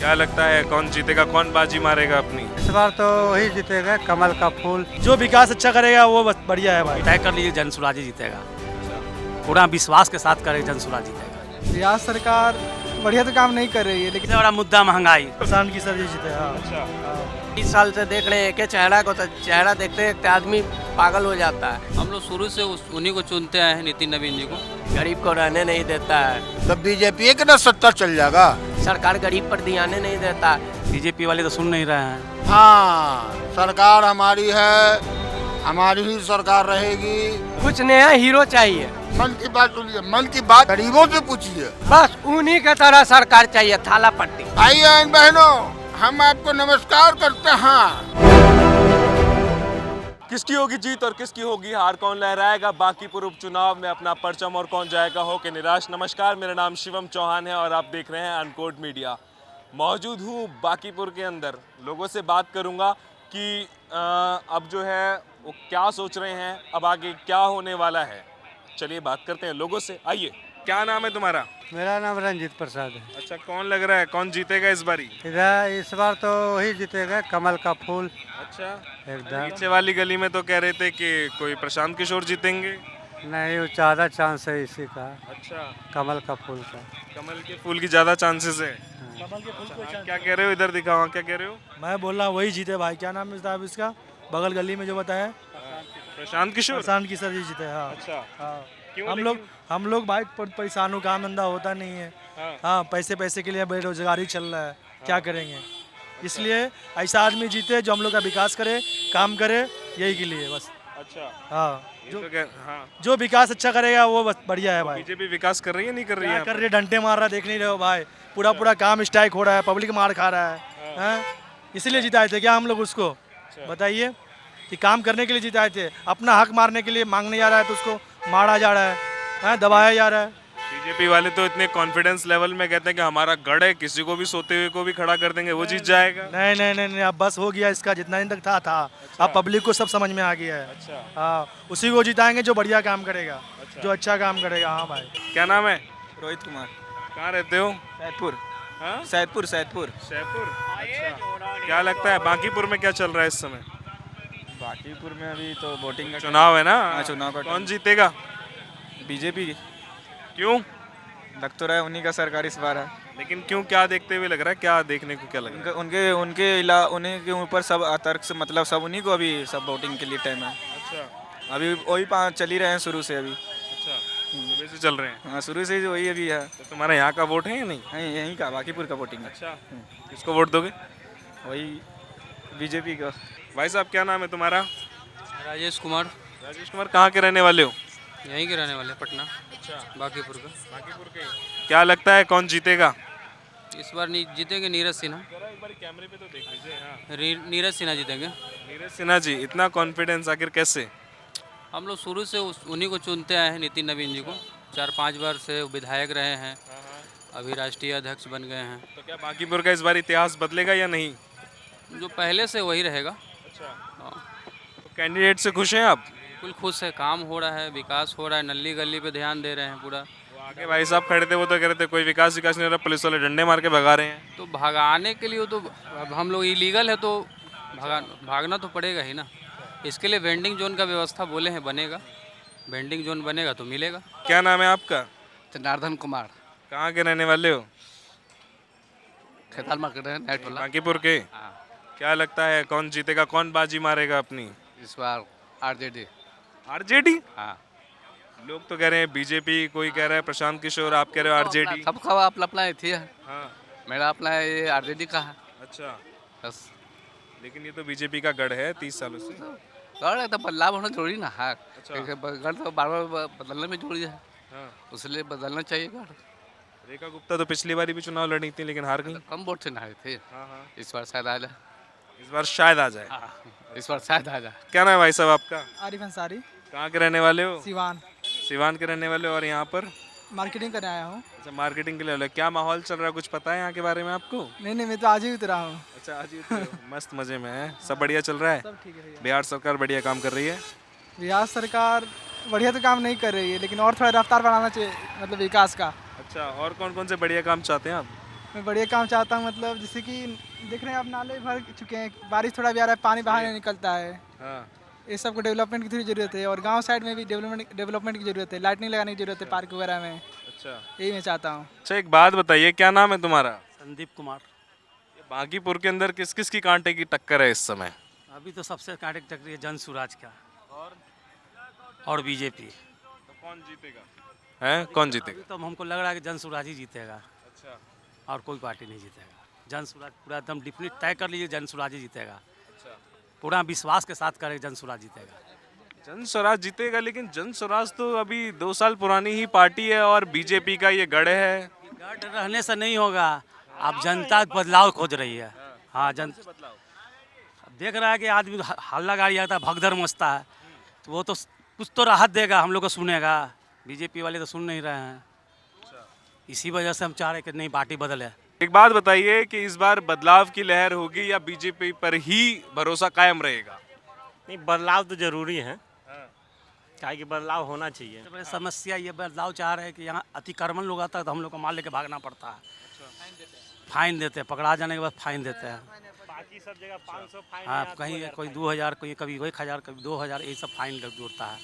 क्या लगता है कौन जीतेगा, कौन बाजी मारेगा अपनी? इस बार तो वही जीतेगा, कमल का फूल। जो विकास अच्छा करेगा वो बस बढ़िया है भाई। तय कर लीजिए, जनसुराजी जीतेगा। पूरा विश्वास के साथ करे जनसुराज जीतेगा। बिहार सरकार बढ़िया तो काम नहीं कर रही है, लेकिन सबसे बड़ा मुद्दा महंगाई। किसान की सब्जी जीतेगा। इस साल से देख रहे हैं एक चेहरा को, तो चेहरा देखते एक आदमी पागल हो जाता है। हम लोग शुरू से उन्हीं को चुनते आए हैं, नितिन नवीन जी को। गरीब को रहने नहीं देता है। तब बीजेपी के ना सत्ता चल जाएगा। सरकार गरीब पर ध्यान नहीं देता। बीजेपी वाले तो सुन नहीं रहे हैं। हाँ, सरकार हमारी है, हमारी ही सरकार रहेगी। कुछ नया हीरो चाहिए। मन की बात सुनिए, मन की बात गरीबों से पूछिए। बस उन्हीं के तरह सरकार चाहिए, थाला पट्टी। आइए बहनों, हम आपको नमस्कार करते हैं। किसकी होगी जीत और किसकी होगी हार, कौन लहराएगा बांकीपुर उपचुनाव में अपना परचम और कौन जाएगा होके निराश। नमस्कार, मेरा नाम शिवम चौहान है और आप देख रहे हैं अनकोड मीडिया। मौजूद हूँ बांकीपुर के अंदर, लोगों से बात करूँगा कि अब जो है वो क्या सोच रहे हैं, अब आगे क्या होने वाला है। चलिए बात करते हैं लोगों से। आइए, क्या नाम है तुम्हारा? मेरा नाम रंजीत प्रसाद है। अच्छा, कौन लग रहा है कौन जीतेगा इस बारी? इधर इस बार तो वही जीतेगा, कमल का फूल। अच्छा, एकदम नीचे वाली गली में तो कह रहे थे कि कोई प्रशांत किशोर जीतेंगे। नहीं, वो ज़्यादा चांस है इसी का, अच्छा, कमल का फूल का। कमल के फूल की ज्यादा चांसेस है। कमल के फूल को क्या कह रहे हो, इधर दिखाओ, क्या कह रहे हो? मैं बोल रहा हूँ वही जीते भाई। क्या नाम है साहब इसका, बगल गली में जो बताया, प्रशांत किशोर। किसान की सब्जी जीते। हाँ अच्छा, हाँ। क्यों? हम लोग भाई पैसानों काम धंधा होता नहीं है। हाँ, पैसे के लिए बेरोजगारी चल रहा है, क्या करेंगे। इसलिए ऐसा आदमी जीते जो हम लोग का विकास करे, काम करे, यही के लिए बस। अच्छा, हाँ, हाँ, जो विकास अच्छा करेगा वो बस बढ़िया है भाई। बीजेपी विकास कर रही है नहीं कर रही क्या है? कर रहे, डंडे मार रहा है, देख नहीं रहे हो भाई। पूरा काम स्ट्राइक हो रहा है, पब्लिक मार खा रहा है। हैं? इसलिए जिताए थे क्या हम लोग उसको? बताइए कि काम करने के लिए जिताए थे, अपना हक मारने के लिए मांगने जा रहा है तो उसको मारा जा रहा है, दबाया जा रहा है। बीजेपी वाले तो इतने कॉन्फिडेंस लेवल में कहते हैं कि हमारा गढ़ है, किसी को भी सोते हुए को भी खड़ा कर देंगे, वो जीत जाएगा। नहीं नहीं नहीं नहीं, अब बस हो गया इसका, जितना दिन तक था। अब पब्लिक को सब समझ में आ गया है। अच्छा, हाँ, उसी को जिताएंगे जो बढ़िया काम करेगा, जो अच्छा काम करेगा। हाँ भाई। क्या नाम है? रोहित कुमार। कहाँ रहते हो? सैदपुर। हाँ? सैदपुर। सैदपुर। अच्छा, क्या लगता है बांकीपुर में क्या चल रहा है इस समय? बांकीपुर में अभी तो वोटिंग का चुनाव है ना? हाँ, चुनाव का कौन जीतेगा? बीजेपी। क्यों? लग तो रहा है उन्हीं का सरकार इस बार है। लेकिन क्यों, क्या देखते हुए लग रहा है, क्या देखने को क्या लग रहा उन्हीं के ऊपर सब तर्क से, मतलब सब उन्हीं को अभी सब वोटिंग के लिए टाइम है। है? अच्छा, अभी वही चल ही रहे हैं शुरू से अभी। अच्छा, सुबह से चल रहे हैं। हाँ, शुरू से ही वही अभी है। तो तुम्हारा यहाँ का वोट है या नहीं? हाँ, यहीं का बांकीपुर का वोटिंग है। अच्छा, किसको वोट दोगे? वही बीजेपी का। भाई साहब, क्या नाम है तुम्हारा? राजेश कुमार। राजेश कुमार, कहाँ के रहने वाले हो? यहीं के रहने वाले, पटना। अच्छा, बांकीपुर का। बांकीपुर के। क्या लगता है कौन जीतेगा? इस बार जीतेंगे नीरज सिन्हा। एक बार कैमरे पे तो देख लीजिए। हाँ, नीरज सिन्हा जीतेंगे। नीरज सिन्हा जी, इतना कॉन्फिडेंस आखिर कैसे? हम लोग शुरू से उन्हीं को चुनते आए हैं, नितिन नवीन जी को। 4-5 बार से विधायक रहे हैं, अभी राष्ट्रीय अध्यक्ष बन गए हैं। तो क्या बांकीपुर का इस बार इतिहास बदलेगा या नहीं? जो पहले से वही रहेगा। अच्छा, हाँ, तो कैंडिडेट से खुश हैं आप? बिल्कुल खुश है, काम हो रहा है, विकास हो रहा है, नली गली पे ध्यान दे रहे हैं पूरा। वो आगे भाई साहब खड़े थे, वो तो कह रहे थे कोई विकास नहीं हो रहा, पुलिस वाले डंडे मार के भगा रहे हैं। तो भगाने के लिए तो अब हम लोग इलीगल है तो भागना तो पड़ेगा ही ना। इसके लिए वेंडिंग जोन का व्यवस्था बोले हैं, बनेगा। वेंडिंग जोन बनेगा तो मिलेगा। क्या नाम है आपका? जनार्दन कुमार। कहाँ के रहने वाले हो? खेताल मार्केट है, नेट वाला। बांकीपुर के। क्या लगता है कौन जीतेगा, कौन बाजी मारेगा अपनी इस बार आरजेडी। आरजेडी? हाँ, लोग तो कह रहे हैं बीजेपी, कोई कह रहा है प्रशांत किशोर, आप कह रहे हो आरजेडी। सबका अपना अपना थी है। हाँ, मेरा अपना ये आरजेडी का है। अच्छा, बस लेकिन ये तो बीजेपी का गढ़ है 30 सालों से। गढ़ है तो बदलाव होना जरूरी ना है। अच्छा। गढ़ तो बार बार बदलने में जरूरी है, हाँ, उसलिए बदलना चाहिए गढ़। रेखा गुप्ता तो पिछली बार भी चुनाव लड़ी थी लेकिन हार गई। कम वोट से ना थे, हाँ, हाँ, इस बार शायद आ जाए। इस बार शायद आ जाए। इस बार शायद आ जाए। क्या नाम है भाई साहब आपका? आरिफ अंसारी। कहाँ के रहने वाले हो? सिवान। सिवान के रहने वाले हो, और यहाँ पर मार्केटिंग करने आया हूँ। अच्छा, मार्केटिंग के लिए वाले। क्या माहौल चल रहा है, कुछ पता है यहाँ के बारे में आपको? नहीं, मैं तो आज ही उतरा हूँ। अच्छा, आज ही उतरे हो। मस्त मजे में है, सब बढ़िया चल रहा है। सब ठीक है भैया। बिहार सरकार बढ़िया काम कर रही है। बिहार सरकार बढ़िया तो काम नहीं कर रही है, लेकिन और थोड़ा रफ्तार बढ़ाना चाहिए, मतलब विकास का। अच्छा, और कौन कौन से बढ़िया काम चाहते हैं आप? मैं बढ़िया काम चाहता हूँ, मतलब जैसे कि देख रहे हैं आप नाले भर चुके हैं, बारिश थोड़ा भी आ रहा है, पानी बाहर नहीं निकलता है। हाँ। ये सब को डेवलपमेंट की थोड़ी ज़रूरत है, और गांव साइड में भी डेवलपमेंट की ज़रूरत है, लाइटनिंग लगाने की ज़रूरत है पार्क वगैरह में। अच्छा यही मैं चाहता हूँ। अच्छा, एक बात बताइए, क्या नाम है तुम्हारा? संदीप कुमार। ये बांकीपुर के अंदर किस किस की कांटे की टक्कर है इस समय? अभी तो सबसे कांटे की टक्कर है जन स्वराज का और बीजेपी। तो कौन जीतेगा? हैं, कौन जीतेगा? अभी तो हमको लग रहा है कि जन स्वराज ही जीतेगा अच्छा और कोई पार्टी नहीं जीतेगा। जन स्वराज पूरा एकदम डिफिनिट तय कर लीजिए, जन स्वराज ही जीतेगा। अच्छा, पूरा विश्वास के साथ करें जन स्वराज जीतेगा। जन स्वराज जीतेगा, लेकिन जन स्वराज तो अभी 2 साल पुरानी ही पार्टी है और बीजेपी का ये गढ़ है। गढ़ रहने से नहीं होगा, अब जनता बदलाव खोज रही है। हाँ, अब देख रहा है कि आदमी हल्ला गाड़ी आता है, भगदड़ मचता है, तो वो तो कुछ तो राहत देगा, हम लोग को सुनेगा। बीजेपी वाले तो सुन नहीं रहे हैं, इसी वजह से हम चाह रहे हैं कि नहीं, पार्टी बदले। एक बात बताइए कि इस बार बदलाव की लहर होगी या बीजेपी पर ही भरोसा कायम रहेगा? नहीं, बदलाव तो जरूरी है, क्या कि बदलाव होना चाहिए। सबसे बड़ी समस्या ये बदलाव चाह रहे हैं कि यहाँ अतिक्रमण लोग आता है तो हम लोग को माल लेके भागना पड़ता है। फाइन देते हैं, पकड़ा जाने के बाद फाइन देते हैं। बाकी सब जगह 500 फाइन हाँ, है, कहीं 2000 कोई 2000, कोई कभी 1000, कभी 2000, ये सब फाइन जोड़ता है।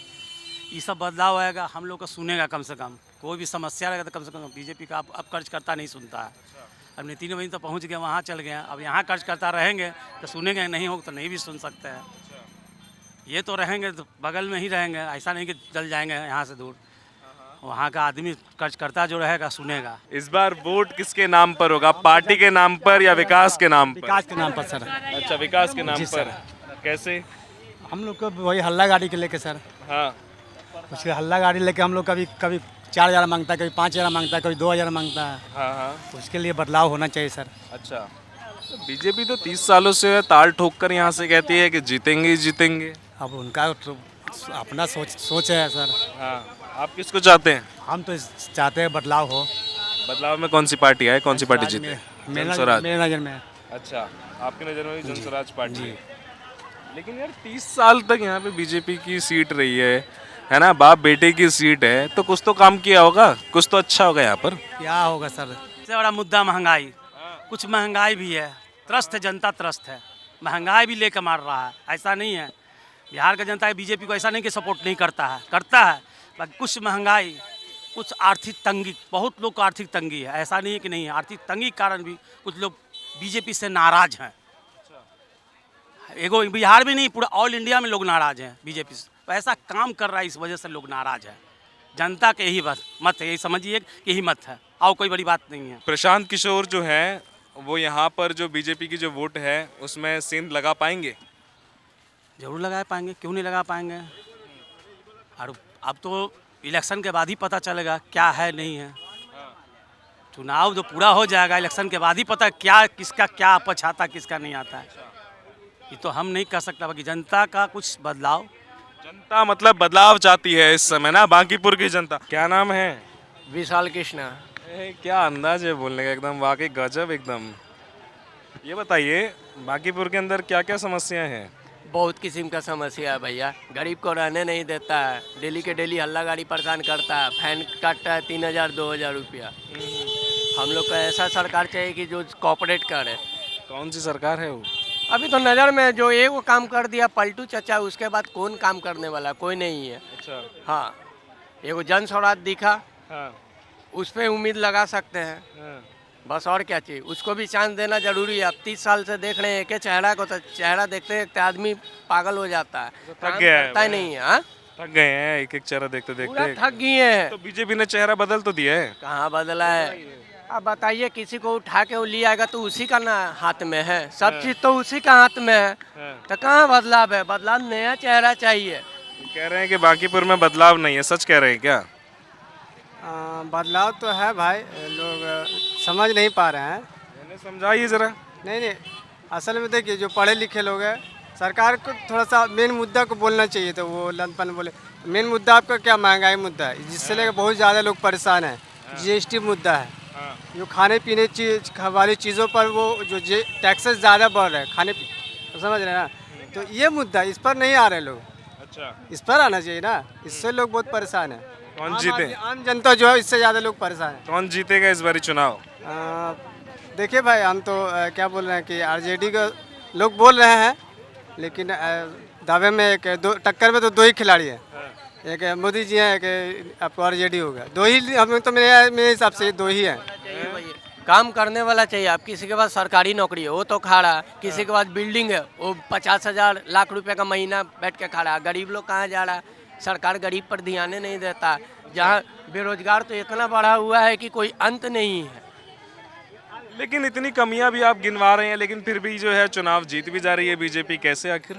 ये सब बदलाव आएगा, हम लोग को सुनेगा कम से कम। कोई भी समस्या रहेगा तो कम से कम बीजेपी का अब कर्ज करता नहीं सुनता है। अब नितिन भाई तो पहुँच गए, वहाँ चल गए, अब यहाँ कर्ज करता रहेंगे तो सुनेंगे, नहीं हो तो नहीं भी सुन सकते हैं। ये तो रहेंगे तो बगल में ही रहेंगे, ऐसा नहीं कि चल जाएंगे यहाँ से दूर। वहाँ का आदमी कर्ज करता जो रहेगा सुनेगा। इस बार वोट किसके नाम पर होगा, पार्टी के नाम पर या विकास के नाम पर? विकास के नाम पर सर। अच्छा, विकास के नाम जी पर। सर। कैसे? हम लोग को वही हल्ला गाड़ी के लेके सर, हाँ, उसके हल्ला गाड़ी लेके हम लोग कभी कभी 4000 मांगता है, कभी 5000 मांगता है, कभी 2000 मांगता है। हाँ, हाँ। उसके लिए बदलाव होना चाहिए सर। अच्छा, बीजेपी तो 30 सालों से ताल ठोक कर यहाँ से कहती है कि जीतेंगे ही जीतेंगे। अब उनका तो अपना सोच है सर। हाँ, आप किसको चाहते हैं? हम तो चाहते हैं बदलाव हो। बदलाव में कौन सी पार्टी आए, कौन सी पार्टी जीते? जनस्वराज। मेरे नज़र में। अच्छा, आपकी नज़र में भी जनस्वराज पार्टी है। लेकिन यार 30 साल तक यहाँ पे बीजेपी की सीट रही है ना, बाप बेटे की सीट है, तो कुछ तो काम किया होगा, कुछ तो अच्छा होगा यहाँ पर। क्या होगा सर? सबसे बड़ा मुद्दा महंगाई। कुछ महंगाई भी है, त्रस्त है, जनता त्रस्त है, महंगाई भी लेकर मार रहा है। ऐसा नहीं है बिहार का जनता बीजेपी को ऐसा नहीं कि सपोर्ट नहीं करता है, करता है, बाकी कुछ महंगाई, कुछ आर्थिक तंगी, बहुत लोग को आर्थिक तंगी है। ऐसा नहीं है कि नहीं है, आर्थिक तंगी के कारण भी कुछ लोग बीजेपी से नाराज हैं। एगो बिहार में नहीं, पूरा ऑल इंडिया में लोग नाराज हैं बीजेपी से। तो ऐसा काम कर रहा है, इस वजह से लोग नाराज हैं। जनता के यही बस मत है, यही समझिए कि यही मत है, और कोई बड़ी बात नहीं है। प्रशांत किशोर जो है वो यहाँ पर जो बीजेपी की जो वोट है उसमें सेंध लगा पाएंगे? जरूर लगा पाएंगे, क्यों नहीं लगा पाएंगे। और अब तो इलेक्शन के बाद ही पता चलेगा क्या है नहीं है। चुनाव जो पूरा हो जाएगा, इलेक्शन के बाद ही पता क्या किसका क्या पक्ष आता, किसका नहीं आता है। ये तो हम नहीं कह सकता, बाकी जनता का कुछ बदलाव, जनता मतलब बदलाव चाहती है इस समय ना, बांकीपुर की जनता। क्या नाम है? विशाल कृष्णा। क्या अंदाज है बोलने का, एकदम वाकई गजब एकदम। ये बताइए बांकीपुर के अंदर क्या क्या समस्याएं हैं? बहुत किस्म का समस्या है भैया, गरीब को रहने नहीं देता है, डेली के डेली हल्ला गाड़ी परेशान करता है, फाइन काटता है 3000 2000 रुपया। हम लोग को ऐसा सरकार चाहिए कि जो कोऑपरेट करे। कौन सी सरकार है वो? अभी तो नज़र में जो एक वो काम कर दिया पलटू चचा, उसके बाद कौन काम करने वाला, कोई नहीं है। अच्छा, हाँ, एगो जन स्वराज दिखा, हाँ, उस पर उम्मीद लगा सकते हैं, हाँ। बस और क्या चाहिए। उसको भी चांस देना जरूरी है। अब 30 साल से देख रहे हैं एक चेहरा को, तो चेहरा देखते देखते आदमी पागल हो जाता है, थक गया है, करता ही नहीं है। हाँ, थक गए हैं एक एक चेहरा देखते पूरा देखते। थक गए हैं। तो बीजेपी ने चेहरा बदल तो दिया है। कहाँ बदला है? अब बताइए, किसी को उठा के वो ले आएगा तो उसी का ना हाथ में है, सब चीज तो उसी का हाथ में है, तो कहाँ बदलाव है? बदलाव नया चेहरा चाहिए। कह रहे हैं कि बांकीपुर में बदलाव नहीं है, सच कह रहे हैं क्या? बदलाव तो है भाई, लोग समझ नहीं पा रहे हैं। मैंने समझाइए जरा। नहीं, असल में देखिए जो पढ़े लिखे लोग हैं, सरकार को थोड़ा सा मेन मुद्दा को बोलना चाहिए। तो वो लंदपन बोले, मेन मुद्दा आपका क्या? महंगाई मुद्दा है, जिससे लेकर बहुत ज़्यादा लोग परेशान हैं। जीएसटी मुद्दा है, जो खाने पीने वाली चीज़ों पर वो जो टैक्सेस ज़्यादा बढ़ रहे हैं, खाने तो समझ रहे हैं ना। तो ये मुद्दा, इस पर नहीं आ रहे लोग। अच्छा, इस पर आना चाहिए ना, इससे लोग बहुत परेशान है। कौन जीते? आम जनता जो है इससे ज़्यादा लोग परेशान है। कौन जीतेगा इस बारी चुनाव? देखिए भाई, हम तो क्या बोल रहे हैं कि आरजेडी का लोग बोल रहे हैं, लेकिन दावे में एक दो टक्कर में तो दो ही खिलाड़ी हैं। एक मोदी जी हैं, एक आपको आरजेडी होगा। दो ही हमें तो मेरे हिसाब से दो ही हैं। काम करने वाला चाहिए। आप किसी के पास सरकारी नौकरी है वो तो खा रहा है, किसी के पास बिल्डिंग है वो 50,000 लाख रुपए का महीना बैठ के खा रहा है। गरीब लोग कहाँ जा रहा है? सरकार गरीब पर ध्यान नहीं देता। जहाँ बेरोजगार तो इतना बढ़ा हुआ है कि कोई अंत नहीं है। लेकिन इतनी कमियां भी आप गिनवा रहे हैं, लेकिन फिर भी जो है चुनाव जीत भी जा रही है बीजेपी। कैसे आखिर?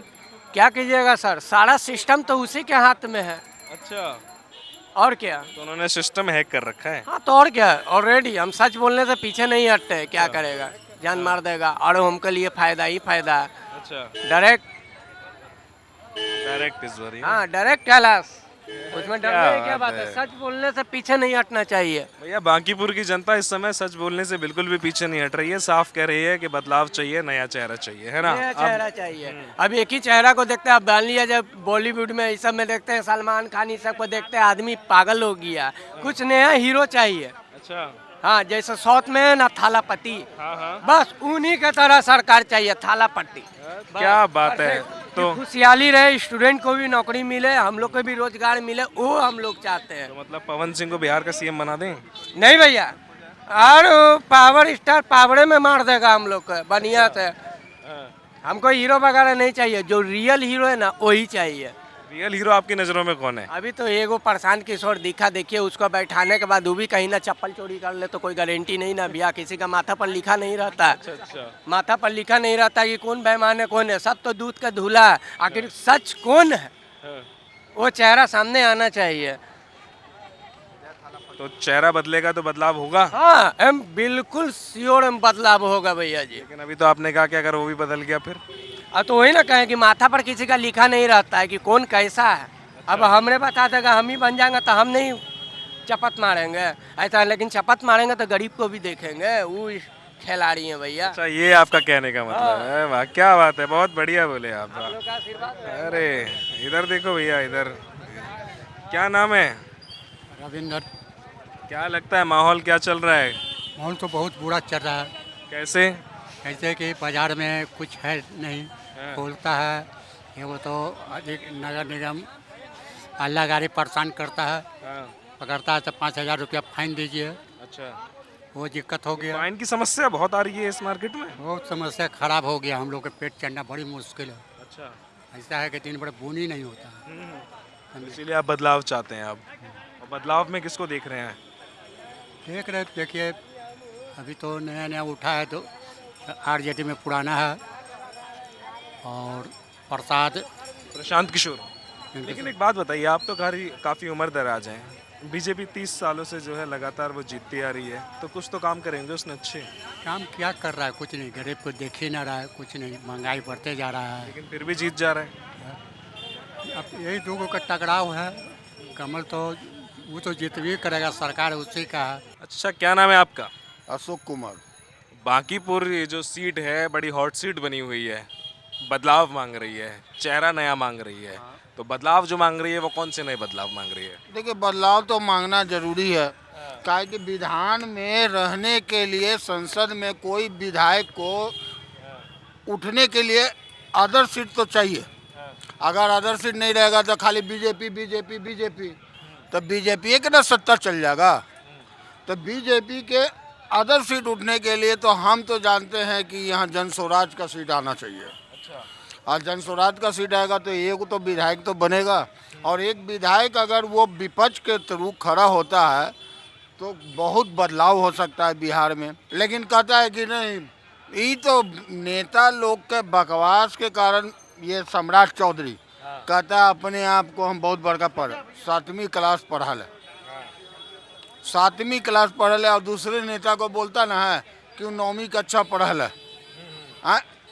क्या कीजिएगा सर, सारा सिस्टम तो उसी के हाथ में है। अच्छा, और क्या? तो उन्होंने सिस्टम हैक कर रखा है। हाँ तो और क्या, ऑलरेडी हम सच बोलने से पीछे नहीं हटते हैं। क्या करेगा, जान मार देगा और हमके लिए फायदा ही फायदा है। अच्छा, डायरेक्ट इस बार हाँ डायरेक्ट कैलाश, उसमें क्या डरने की क्या बात बात है? है। सच बोलने से पीछे नहीं हटना चाहिए। भैया, बांकीपुर की जनता इस समय सच बोलने से बिल्कुल भी पीछे नहीं हट रही है। साफ कह रही है कि बदलाव चाहिए, नया चेहरा चाहिए, है ना? नया चेहरा चाहिए। अब एक ही चेहरा को देखते हैं। अब मान लिया जब बॉलीवुड में इस सब में देखते हैं, सलमान खान इस सब को देखते हैं, आदमी पागल हो गया। कुछ नया हीरो चाहिए। अच्छा, हाँ, जैसे साउथ में है ना थालापति, हाँ, बस उन्हीं के तरह सरकार चाहिए, थालापति। क्या बात है। तो खुशहाली रहे, स्टूडेंट को भी नौकरी मिले, हम लोग को भी रोजगार मिले, वो हम लोग चाहते हैं। तो मतलब पवन सिंह को बिहार का सीएम बना दें? नहीं भैया, और पावर स्टार पावरे में मार देगा हम लोग को बढ़िया से। हमको हीरो वगैरह नहीं चाहिए, जो रियल हीरो है ना वही चाहिए। रियल हीरो आपकी नजरों में कौन है? अभी तो एगो प्रशांत किशोर दिखा, देखिए उसको बैठाने के बाद वो भी कहीं ना चप्पल चोरी कर ले तो कोई गारंटी नहीं ना भैया। किसी का माथा पर लिखा नहीं रहता। अच्छा, माथा पर लिखा नहीं रहता कि कौन बेईमान है कौन है, सब तो दूध का धूला। आखिर सच कौन है वो चेहरा सामने आना चाहिए। तो चेहरा बदलेगा तो बदलाव होगा। हाँ, हम बिल्कुल श्योर बदलाव होगा भैया जी। लेकिन अभी तो आपने कहा कि अगर वो भी बदल गया फिर? अब तो वही ना कहें कि माथा पर किसी का लिखा नहीं रहता है कि कौन कैसा है। अब हमने बता देगा, हम ही बन जाएंगे तो हम नहीं चपत मारेंगे ऐसा। लेकिन चपत मारेंगे तो गरीब को भी देखेंगे, वो खिलाड़ी है भैया। अच्छा, ये आपका कहने का मतलब है। वाह, क्या बात है, बहुत बढ़िया बोले आप। अरे इधर देखो भैया, इधर क्या नाम है? रविंदर। क्या लगता है माहौल क्या चल रहा है? माहौल तो बहुत बुरा चल रहा है। कैसे? ऐसे कि बाजार में कुछ है नहीं, खोलता है ये वो तो अधिक नगर निगम अल्लाह गाड़ी परेशान करता है। पकड़ता है तो 5,000 रुपया फाइन दीजिए। अच्छा, वो दिक्कत हो गया। फाइन की समस्या बहुत आ रही है इस मार्केट में। बहुत समस्या खराब हो गया, हम लोग के पेट चलना बड़ी मुश्किल है। अच्छा, ऐसा है कि दिन भर खून ही नहीं होता है। इसीलिए आप बदलाव चाहते हैं। आप और बदलाव में किसको देख रहे हैं? देख रहे देखिए, अभी तो नया नया उठा है तो आरजेडी में पुराना है और प्रशांत किशोर। लेकिन एक बात बताइए, आप तो काफ़ी उम्र दराज हैं। बीजेपी 30 सालों से जो है लगातार वो जीतती आ रही है, तो कुछ तो काम करेंगे उसने अच्छे। काम क्या कर रहा है? कुछ नहीं, गरीब को देख ही ना रहा है, कुछ नहीं, महंगाई बढ़ते जा रहा है। लेकिन फिर भी जीत जा रहा है। अब यही दोनों का टकराव है। कमल तो वो तो जीत भी करेगा, सरकार उसी का है। अच्छा, क्या नाम है आपका? अशोक कुमार। बांकीपुर ये जो सीट है बड़ी हॉट सीट बनी हुई है, बदलाव मांग रही है, चेहरा नया मांग रही है। तो बदलाव जो मांग रही है वो कौन से नए बदलाव मांग रही है? देखिए, बदलाव तो मांगना जरूरी है। काहे कि विधान में रहने के लिए संसद में कोई विधायक को उठने के लिए अदर सीट तो चाहिए। अगर अदर सीट नहीं रहेगा तो खाली बीजेपी बीजेपी बीजेपी, तो बीजेपी के ना सत्ता चल जाएगा। तो बीजेपी के अदर सीट उठने के लिए तो हम तो जानते हैं कि यहाँ जन स्वराज का सीट आना चाहिए। और जन स्वराज का सीट आएगा तो एक तो विधायक तो बनेगा, और एक विधायक अगर वो विपक्ष के थ्रू खड़ा होता है तो बहुत बदलाव हो सकता है बिहार में। लेकिन कहता है कि नहीं, ये तो नेता लोग के बकवास के कारण ये सम्राट चौधरी कहता है अपने आप को हम बहुत बड़का पढ़ 7वीं क्लास पढ़ल है, 7वीं क्लास पढ़ल है, और दूसरे नेता को बोलता ना है कि वो 9वीं कक्षा पढ़ल है।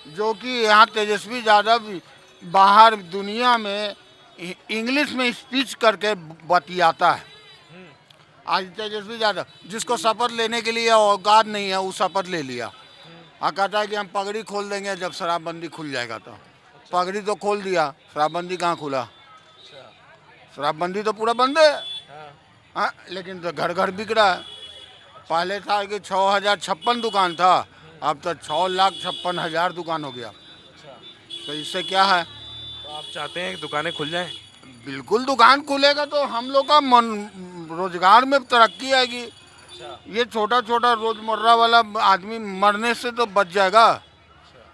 जो कि यहाँ तेजस्वी यादव बाहर दुनिया में इंग्लिश में स्पीच करके बतियाता है। आज तेजस्वी यादव जिसको शपथ लेने के लिए औकात नहीं है, वो शपथ ले लिया और कहता है कि हम पगड़ी खोल देंगे जब शराबबंदी खुल जाएगा। तो पगड़ी तो खोल दिया, शराबबंदी कहाँ खुला? शराबबंदी तो पूरा बंद है। हाँ, लेकिन तो घर घर बिक रहा है। पहले था कि 6,056 दुकान था, अब तो 6,56,000 दुकान हो गया। तो इससे क्या है? तो आप चाहते हैं कि दुकानें खुल जाएं? बिल्कुल, दुकान खुलेगा तो हम लोग का रोजगार में तरक्की आएगी। ये छोटा छोटा रोजमर्रा वाला आदमी मरने से तो बच जाएगा।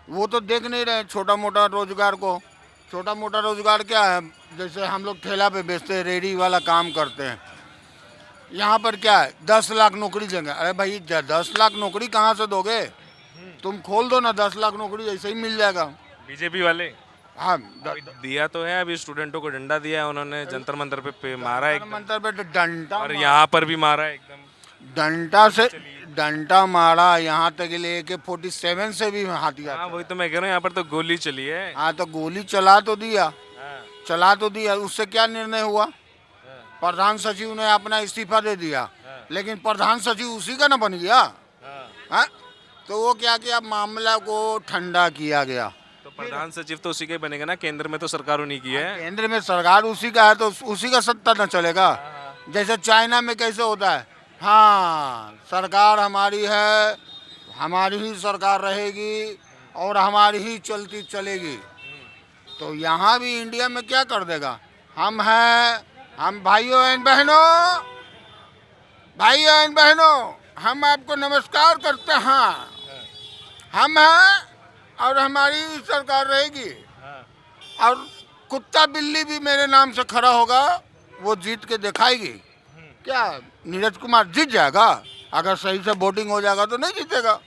वो तो देख नहीं रहे छोटा मोटा रोजगार को। छोटा मोटा रोजगार क्या है? जैसे हम लोग ठेला पे बेचते हैं, रेडी वाला काम करते हैं। यहाँ पर क्या है, 10 लाख नौकरी देंगे। अरे भाई 10 लाख नौकरी कहाँ से दोगे? तुम खोल दो ना, 10 लाख नौकरी ऐसे ही मिल जाएगा। बीजेपी वाले हाँ, दिया तो है, अभी स्टूडेंटों को डंडा दिया है उन्होंने, जंतर मंतर पे मारा है, मंत्र पे डंडा, और यहाँ पर भी मारा है एकदम। डंडा मारा, यहाँ तक ले के 47 से भी हथियार। हाँ वही तो मैं कह रहा हूँ, यहाँ पर तो गोली चली है। हाँ तो गोली चला तो दिया, उससे क्या निर्णय हुआ? प्रधान सचिव ने अपना इस्तीफा दे दिया, लेकिन प्रधान सचिव उसी का ना बन गया। हाँ? तो वो क्या किया, मामला को ठंडा किया गया। तो प्रधान सचिव तो उसी का ही बनेगा ना, केंद्र में तो सरकार उन्हीं की है। केंद्र में सरकार उसी का है तो उसी का सत्ता न चलेगा। जैसे चाइना में कैसे होता है, हाँ सरकार हमारी है, हमारी ही सरकार रहेगी और हमारी ही चलती चलेगी। तो यहाँ भी इंडिया में क्या कर देगा, हम हैं, हम भाइयों एवं बहनों, हम आपको नमस्कार करते हैं, हम हैं और हमारी सरकार रहेगी। और कुत्ता बिल्ली भी मेरे नाम से खड़ा होगा, वो जीत के दिखाएगी। क्या नीरज कुमार जीत जाएगा? अगर सही से वोटिंग हो जाएगा तो नहीं जीतेगा।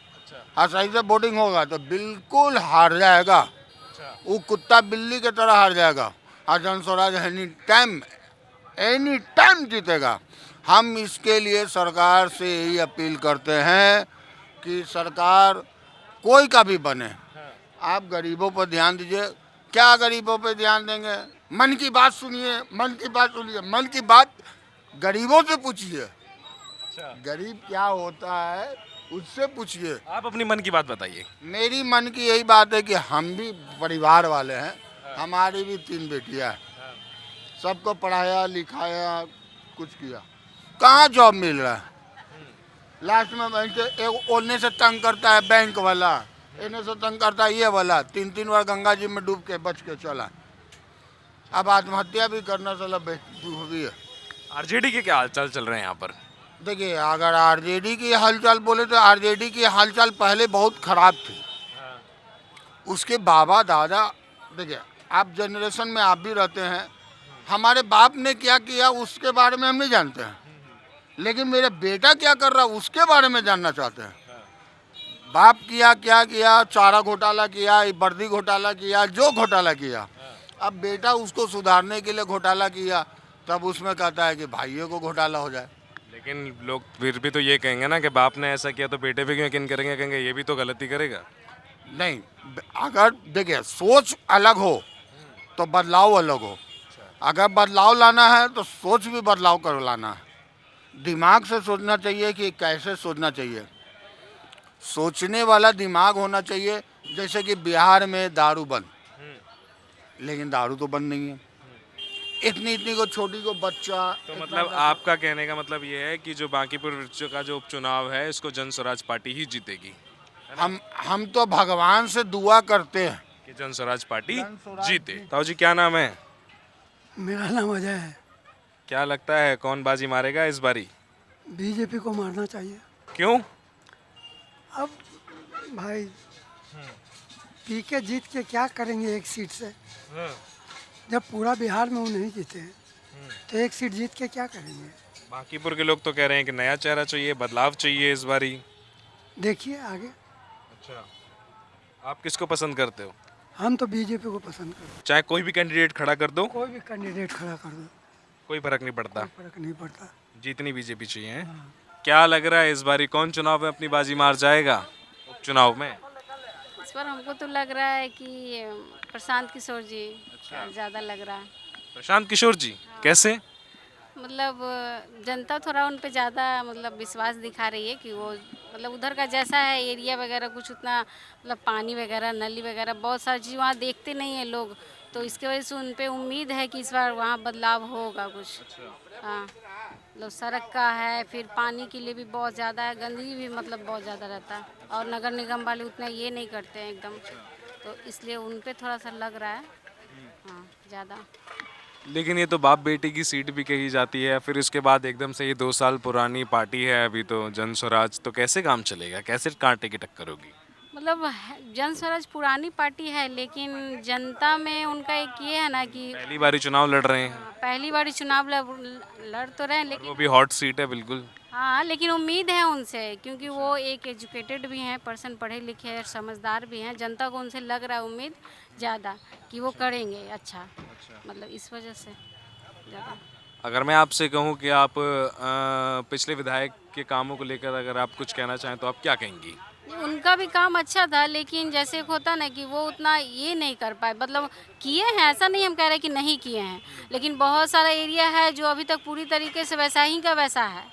और सही से वोटिंग होगा तो बिल्कुल हार जाएगा। वो कुत्ता बिल्ली की तरह हार जाएगा। और जन स्वराज एनी टाइम जीतेगा। हम इसके लिए सरकार से यही अपील करते हैं कि सरकार कोई का भी बने, आप गरीबों पर ध्यान दीजिए। क्या गरीबों पर ध्यान देंगे? मन की बात सुनिए, मन की बात गरीबों से पूछिए। गरीब क्या होता है उससे पूछिए। आप अपनी मन की बात बताइए। मेरी मन की यही बात है कि हम भी परिवार वाले हैं, हमारी भी 3 बेटियां हैं, सबको पढ़ाया लिखाया कुछ किया, कहाँ जॉब मिल रहा है? लास्ट में एक ओलने से तंग करता है बैंक वाला, इन्हें से तंग करता है ये वाला, 3 बार गंगा जी में डूब के बच के चला। अब आत्महत्या भी करना चला हुई है। आरजेडी के क्या हालचाल चल रहे हैं यहाँ पर? देखिए, अगर आरजेडी की हालचाल बोले तो आरजेडी की हालचाल पहले बहुत खराब थी। उसके बाबा दादा, देखिए आप जनरेशन में आप भी रहते हैं, हमारे बाप ने क्या किया उसके बारे में हम नहीं जानते हैं, लेकिन मेरा बेटा क्या कर रहा है उसके बारे में जानना चाहते हैं। बाप क्या किया, चारा घोटाला किया, वर्दी घोटाला किया, जो घोटाला किया, अब बेटा उसको सुधारने के लिए घोटाला किया, तब उसमें कहता है कि भाइयों को घोटाला हो जाए। लेकिन लोग फिर भी तो ये कहेंगे ना कि बाप ने ऐसा किया तो बेटे पे क्यों यकीन करेंगे? कहेंगे ये भी तो गलती करेगा। नहीं, अगर देखिए सोच अलग हो तो बदलाव अलग हो। अगर बदलाव लाना है तो सोच भी बदलाव कर लाना है। दिमाग से सोचना चाहिए कि कैसे सोचना चाहिए, सोचने वाला दिमाग होना चाहिए। जैसे कि बिहार में दारू बंद, लेकिन दारू तो बंद नहीं है। इतनी को छोटी को बच्चा, तो मतलब आपका कहने का मतलब ये है कि जो बांकीपुर का जो उपचुनाव है इसको जन स्वराज पार्टी ही जीतेगी। हम तो भगवान से दुआ करते हैं कि जन स्वराज पार्टी जीते। ताऊ जी क्या नाम है? मेरा नाम अजय है। क्या लगता है कौन बाजी मारेगा इस बारी? बीजेपी को मारना चाहिए। क्यों? अब भाई पी के जीत के क्या करेंगे एक सीट से? जब पूरा बिहार में वो नहीं जीते हैं तो एक सीट जीत के क्या करेंगे? बांकीपुर के लोग तो कह रहे हैं कि नया चेहरा चाहिए, बदलाव चाहिए इस बारी। देखिए आगे। अच्छा, आप किसको पसंद करते हो? हम तो बीजेपी को पसंद करते हैं। चाहे कोई भी कैंडिडेट खड़ा कर दो? कोई भी कैंडिडेट खड़ा कर दो, कोई फर्क नहीं पड़ता। कोई फर्क नहीं पड़ता। जीतनी बीजेपी चाहिए है? क्या लग रहा है इस बारी कौन चुनाव में अपनी बाजी मार जाएगा उपचुनाव में? इस बार हमको तो लग रहा है कि प्रशांत किशोर जी ज़्यादा लग रहा है। प्रशांत किशोर जी? कैसे? मतलब जनता थोड़ा उन पे ज़्यादा मतलब विश्वास दिखा रही है कि वो मतलब उधर का जैसा है एरिया वगैरह कुछ उतना मतलब पानी वगैरह नली वगैरह बहुत सारी चीज़ वहाँ देखते नहीं हैं लोग, तो इसके वजह से उन पे उम्मीद है कि इस बार वहाँ बदलाव होगा कुछ। हाँ, मतलब सड़क का है, फिर पानी के लिए भी बहुत ज़्यादा है, गंदगी भी मतलब बहुत ज़्यादा रहता है, और नगर निगम वाले उतना ये नहीं करते हैं एकदम, तो इसलिए उन पे थोड़ा सा लग रहा है हाँ ज़्यादा। लेकिन ये तो बाप बेटी की सीट भी कही जाती है, फिर उसके बाद एकदम से ये 2 साल पुरानी पार्टी है अभी तो जन स्वराज, तो कैसे काम चलेगा, कैसे कांटे की टक्कर होगी? मतलब जन स्वराज पुरानी पार्टी है, लेकिन जनता में उनका एक ये है ना कि पहली बारी चुनाव लड़ रहे हैं, पहली बारी चुनाव लड़ तो रहे हैं, वो लेकिन भी हॉट सीट है बिल्कुल। हाँ, लेकिन उम्मीद है उनसे, क्योंकि वो एक एजुकेटेड भी हैं पर्सन, पढ़े लिखे हैं, समझदार भी हैं, जनता को उनसे लग रहा है उम्मीद ज़्यादा कि वो करेंगे अच्छा, मतलब इस वजह से ज़्यादा। अगर मैं आपसे कहूँ कि आप पिछले विधायक के कामों को लेकर अगर आप कुछ कहना चाहें तो आप क्या कहेंगी? उनका भी काम अच्छा था, लेकिन जैसे एक होता ना कि वो उतना ये नहीं कर पाए, मतलब किए हैं, ऐसा नहीं हम कह रहे कि नहीं किए हैं, लेकिन बहुत सारा एरिया है जो अभी तक पूरी तरीके से वैसा ही का वैसा है,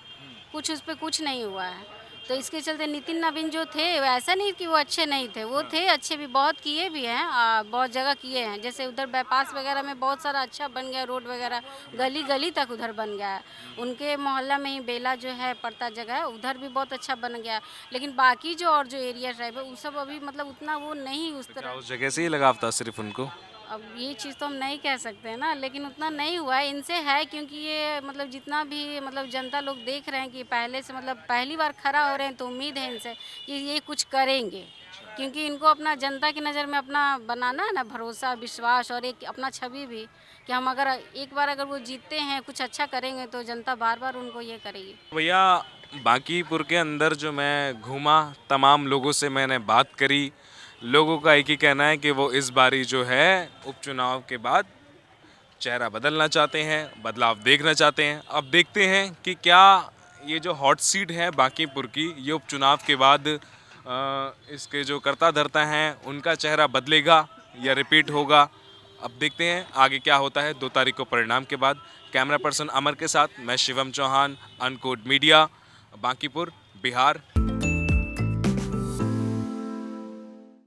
कुछ उस पर कुछ नहीं हुआ है। तो इसके चलते नितिन नवीन जो थे, ऐसा नहीं कि वो अच्छे नहीं थे, वो थे अच्छे भी, बहुत किए भी हैं, बहुत जगह किए हैं, जैसे उधर बाईपास वगैरह में बहुत सारा अच्छा बन गया, रोड वगैरह गली गली तक उधर बन गया है। उनके मोहल्ला में ही बेला जो है पड़ता जगह है, उधर भी बहुत अच्छा बन गया, लेकिन बाकी जो और जो एरिया टाइप है वो सब अभी मतलब उतना वो नहीं उस तरह। उस जगह से ही लगाव था सिर्फ उनको? अब ये चीज़ तो हम नहीं कह सकते हैं ना, लेकिन उतना नहीं हुआ है, इनसे है, क्योंकि ये मतलब जितना भी मतलब जनता लोग देख रहे हैं कि पहले से मतलब पहली बार खड़ा हो रहे हैं, तो उम्मीद है इनसे कि ये कुछ करेंगे, क्योंकि इनको अपना जनता की नज़र में अपना बनाना है ना, भरोसा विश्वास और एक अपना छवि भी, कि हम अगर एक बार अगर वो जीतते हैं कुछ अच्छा करेंगे तो जनता बार बार उनको ये करेगी। भैया बांकीपुर के अंदर जो मैं घूमा, तमाम लोगों से मैंने बात करी, लोगों का एक ही कहना है कि वो इस बारी जो है उपचुनाव के बाद चेहरा बदलना चाहते हैं, बदलाव देखना चाहते हैं। अब देखते हैं कि क्या ये जो हॉट सीट है बांकीपुर की, ये उपचुनाव के बाद इसके जो कर्ता धर्ता हैं उनका चेहरा बदलेगा या रिपीट होगा। अब देखते हैं आगे क्या होता है 2 तारीख को परिणाम के बाद। कैमरा पर्सन अमर के साथ मैं शिवम चौहान, अनकोड मीडिया, बांकीपुर, बिहार।